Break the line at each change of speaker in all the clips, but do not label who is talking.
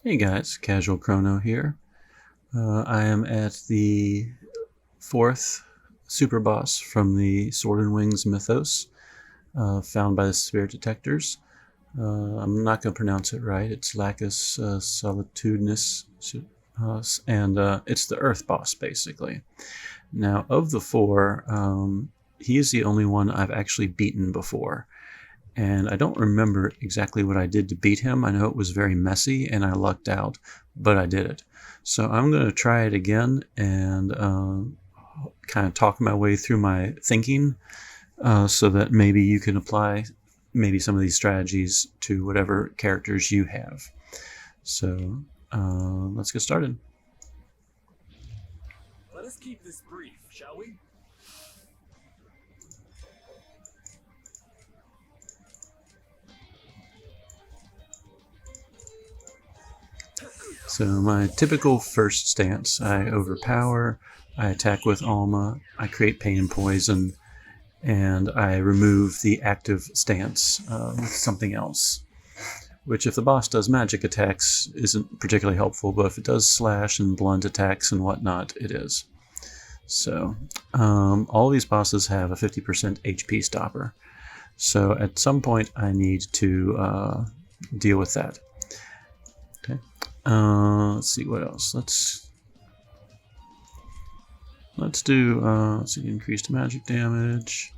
Hey guys, Casual Chrono here. I am at the 4th superboss from the Sword and Wings Mythos, found by the Spirit Detectors. I'm not going to pronounce it right. It's Lacus Solitudinis, and it's the Earth boss, basically. Now, of the 4, he is the only one I've actually beaten before. And I don't remember exactly what I did to beat him. I know it was very messy and I lucked out, but I did it. So I'm going to try it again and kind of talk my way through my thinking so that maybe you can apply maybe some of these strategies to whatever characters you have. So let's get started.
Let us keep this brief, shall we?
So my typical first stance, I overpower, I attack with Alma, I create pain and poison, and I remove the active stance with something else. Which, if the boss does magic attacks, isn't particularly helpful, but if it does slash and blunt attacks and whatnot, it is. So, all these bosses have a 50% HP stopper. So at some point I need to deal with that. Okay. Let's see what else. Let's do let's see, increased magic damage,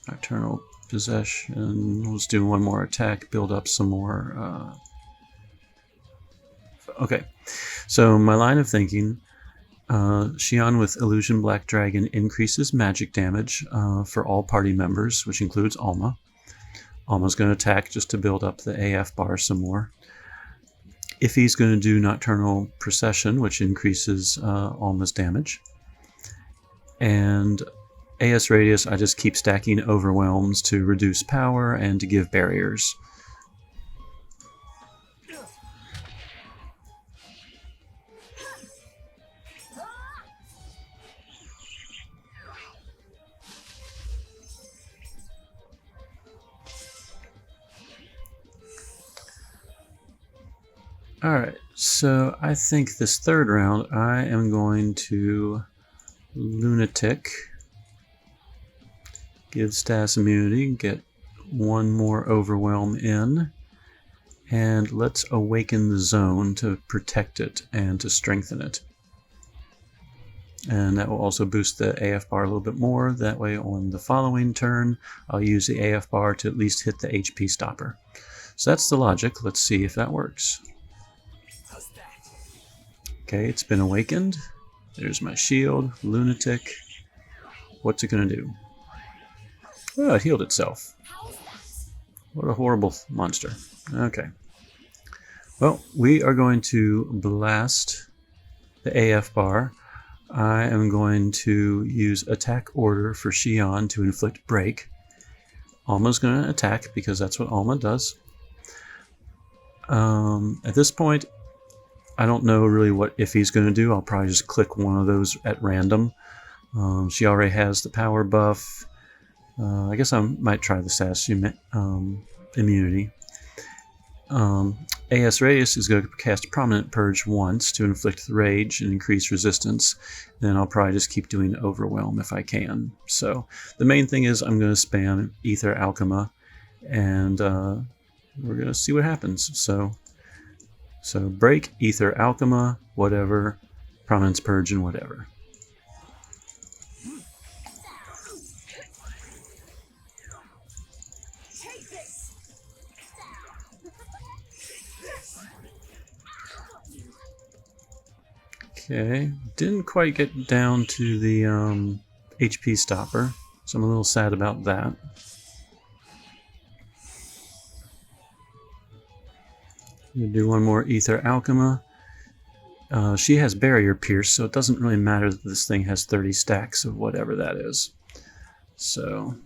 nocturnal possession. Let's do one more attack, build up some more. Okay, so my line of thinking: Shion with Illusion Black Dragon increases magic damage for all party members, which includes Alma. Alma's going to attack just to build up the AF bar some more. Iphi's going to do Nocturnal Procession, which increases Alma's damage. And AS Radius, I just keep stacking Overwhelms to reduce power and to give barriers. Alright, so I think this third round I am going to Lunatic, give status immunity, get one more Overwhelm in, and let's awaken the zone to protect it and to strengthen it. And that will also boost the AF bar a little bit more. That way on the following turn, I'll use the AF bar to at least hit the HP stopper. So that's the logic. Let's see if that works. Okay, it's been awakened. There's my shield, Lunatic. What's it going to do? Oh, it healed itself. What a horrible monster. Okay. Well, we are going to blast the AF bar. I am going to use attack order for Shion to inflict break. Alma's going to attack because that's what Alma does. At this point, I don't know really what Iphi's going to do. I'll probably just click one of those at random. She already has the power buff. I guess I might try the status immunity. AS Radius is going to cast Prominent Purge once to inflict the rage and increase resistance. Then I'll probably just keep doing Overwhelm if I can. So the main thing is I'm going to spam Aether Alchemia, and we're going to see what happens. So break, Aether Alchemia, whatever, Prominence Purge, and whatever. Okay, didn't quite get down to the HP stopper, so I'm a little sad about that. I'm going to do one more Aether Alchemia. She has Barrier Pierce, so it doesn't really matter that this thing has 30 stacks of whatever that is. So,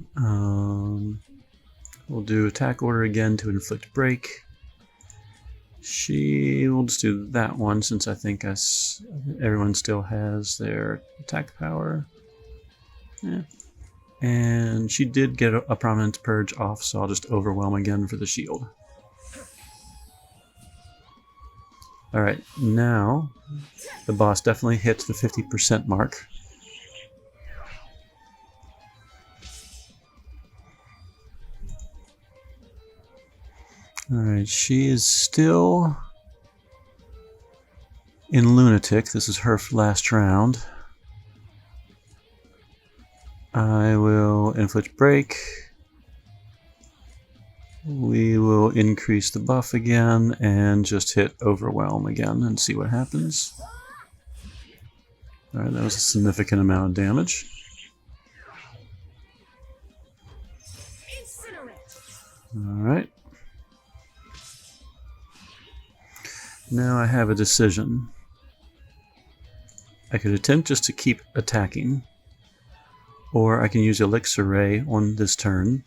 we'll do attack order again to inflict break. We'll just do that one since I think everyone still has their attack power. Yeah. And she did get a Prominence Purge off, so I'll just Overwhelm again for the shield. Alright, now the boss definitely hit the 50% mark. Alright, she is still in Lunatic. This is her last round. I will inflict break. We will increase the buff again and just hit overwhelm again and see what happens. Alright, that was a significant amount of damage. Alright. Now I have a decision. I could attempt just to keep attacking, or I can use Elixer Ray on this turn,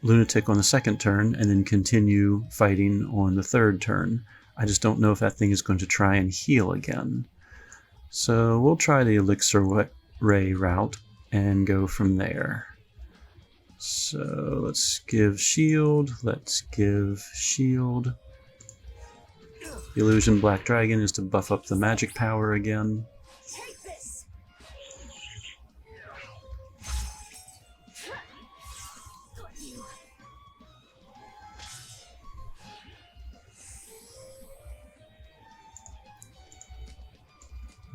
Lunatic on the second turn, and then continue fighting on the third turn. I just don't know if that thing is going to try and heal again. So we'll try the Elixir Ray route and go from there. So let's give shield, let's give shield. The Illusion Black Dragon is to buff up the magic power again.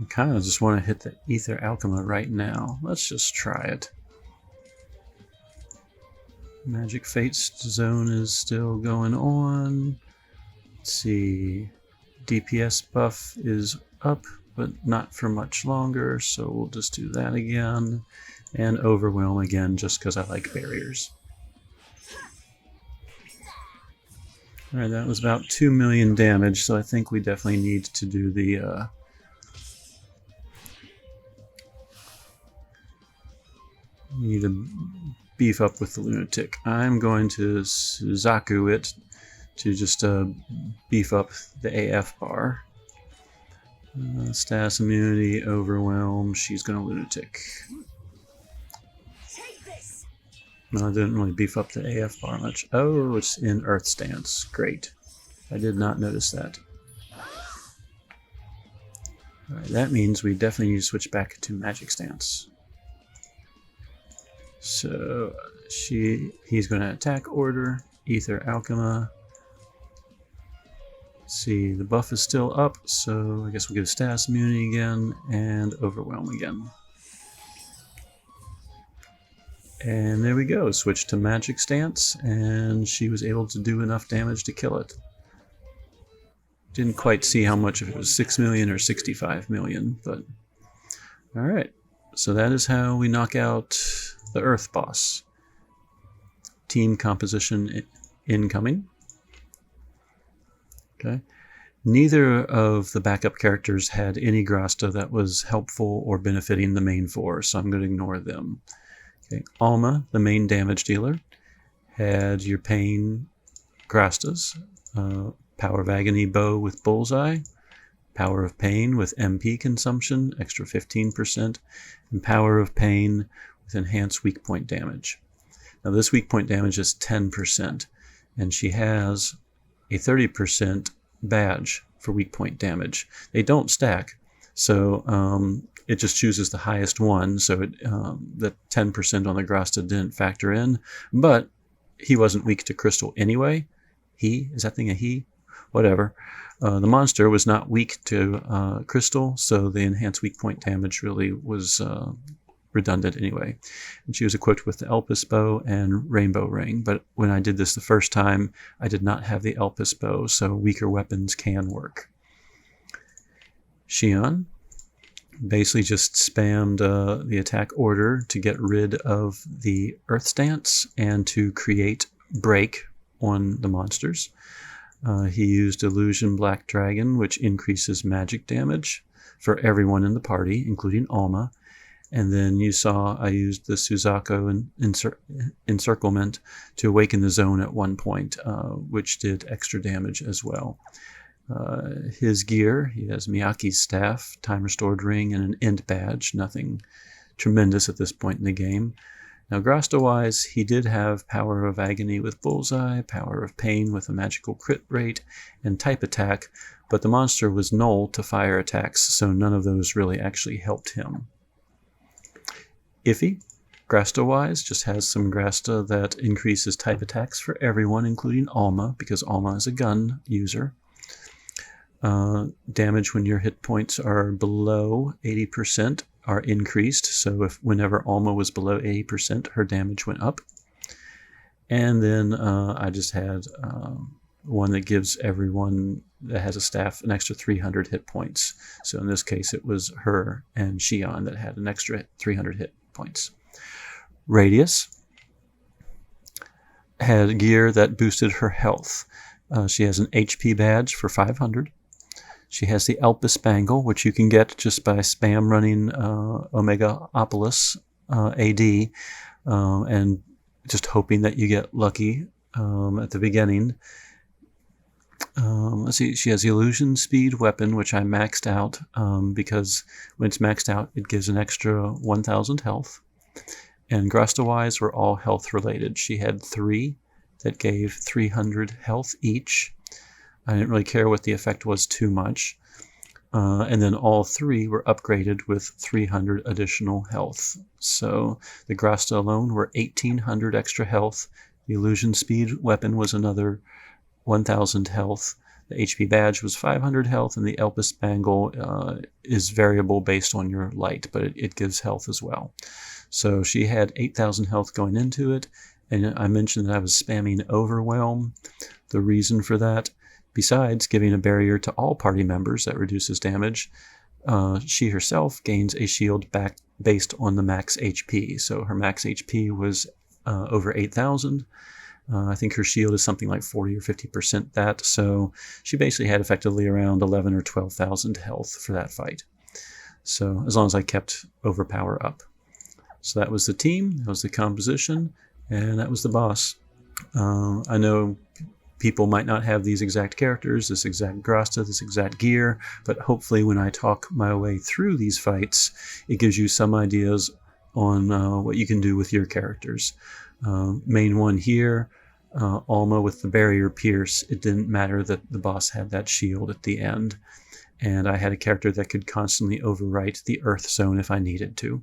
I kind of just want to hit the Aether Alchemia right now. Let's just try it. Magic Fate's zone is still going on. Let's see. DPS buff is up, but not for much longer, so we'll just do that again. And Overwhelm again, just because I like barriers. Alright, that was about 2 million damage, so I think we definitely need to do the need to beef up with the Lunatic. I'm going to Suzaku it to just beef up the AF bar. Status immunity, overwhelm, she's going to Lunatic. No, I didn't really beef up the AF bar much. Oh, it's in Earth Stance. Great. I did not notice that. Alright, that means we definitely need to switch back to Magic Stance. So he's going to attack order, Aether Alchemia. Let's see, the buff is still up, so I guess we'll give status immunity again and overwhelm again. And there we go, switch to Magic Stance, and she was able to do enough damage to kill it. Didn't quite see how much, if it was 6 million or 65 million, but alright. So that is how we knock out the Earth boss. Team composition incoming. Okay. Neither of the backup characters had any grasta that was helpful or benefiting the main four, so I'm going to ignore them. Okay. Alma, the main damage dealer, had your pain grastas, Power of Agony bow with bullseye, Power of Pain with MP consumption, extra 15%, and Power of Pain with enhanced weak point damage. Now this weak point damage is 10%, and she has a 30% badge for weak point damage. They don't stack, so it just chooses the highest one, so the 10% on the grasta didn't factor in, but he wasn't weak to crystal anyway. Is that thing a he? Whatever. The monster was not weak to crystal, so the enhanced weak point damage really was redundant anyway. And she was equipped with the Elpis bow and Rainbow Ring, but when I did this the first time, I did not have the Elpis bow, so weaker weapons can work. Shion basically just spammed the attack order to get rid of the Earth Stance and to create break on the monsters. He used Illusion Black Dragon, which increases magic damage for everyone in the party, including Alma. And then you saw I used the Suzaku encirclement to awaken the zone at one point, which did extra damage as well. His gear, he has Miyaki's staff, time restored ring, and an int badge. Nothing tremendous at this point in the game. Now, Grasta-wise, he did have Power of Agony with Bullseye, Power of Pain with a magical crit rate, and Type Attack, but the monster was null to fire attacks, so none of those really actually helped him. Iphi, Grasta-wise, just has some Grasta that increases type attacks for everyone, including Alma, because Alma is a gun user. Damage when your hit points are below 80% are increased, so whenever Alma was below 80%, her damage went up. And then I just had one that gives everyone that has a staff an extra 300 hit points. So in this case, it was her and Shion that had an extra 300 hit points. Radias had gear that boosted her health. She has an HP badge for 500. She has the Elpis Bangle, which you can get just by spam running Omegaopolis AD and just hoping that you get lucky at the beginning. Let's see, she has the Illusion Speed weapon, which I maxed out because when it's maxed out, it gives an extra 1,000 health. And Grasta-wise were all health related. She had 3 that gave 300 health each. I didn't really care what the effect was too much. And then all 3 were upgraded with 300 additional health. So the Grasta alone were 1,800 extra health. The Illusion Speed weapon was another 1,000 health. The HP badge was 500 health, and the Elpis Bangle is variable based on your light, but it gives health as well. So she had 8,000 health going into it, and I mentioned that I was spamming Overwhelm. The reason for that, besides giving a barrier to all party members that reduces damage, she herself gains a shield back based on the max HP. So her max HP was over 8,000. I think her shield is something like 40 or 50% that, so she basically had effectively around 11 or 12,000 health for that fight. So as long as I kept Overpower up. So that was the team, that was the composition, and that was the boss. I know people might not have these exact characters, this exact Grasta, this exact gear, but hopefully when I talk my way through these fights, it gives you some ideas on what you can do with your characters. Main one here, Alma with the barrier pierce. It didn't matter that the boss had that shield at the end, and I had a character that could constantly overwrite the Earth Zone if I needed to.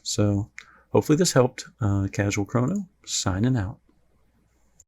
So hopefully this helped. Casual Chrono, signing out.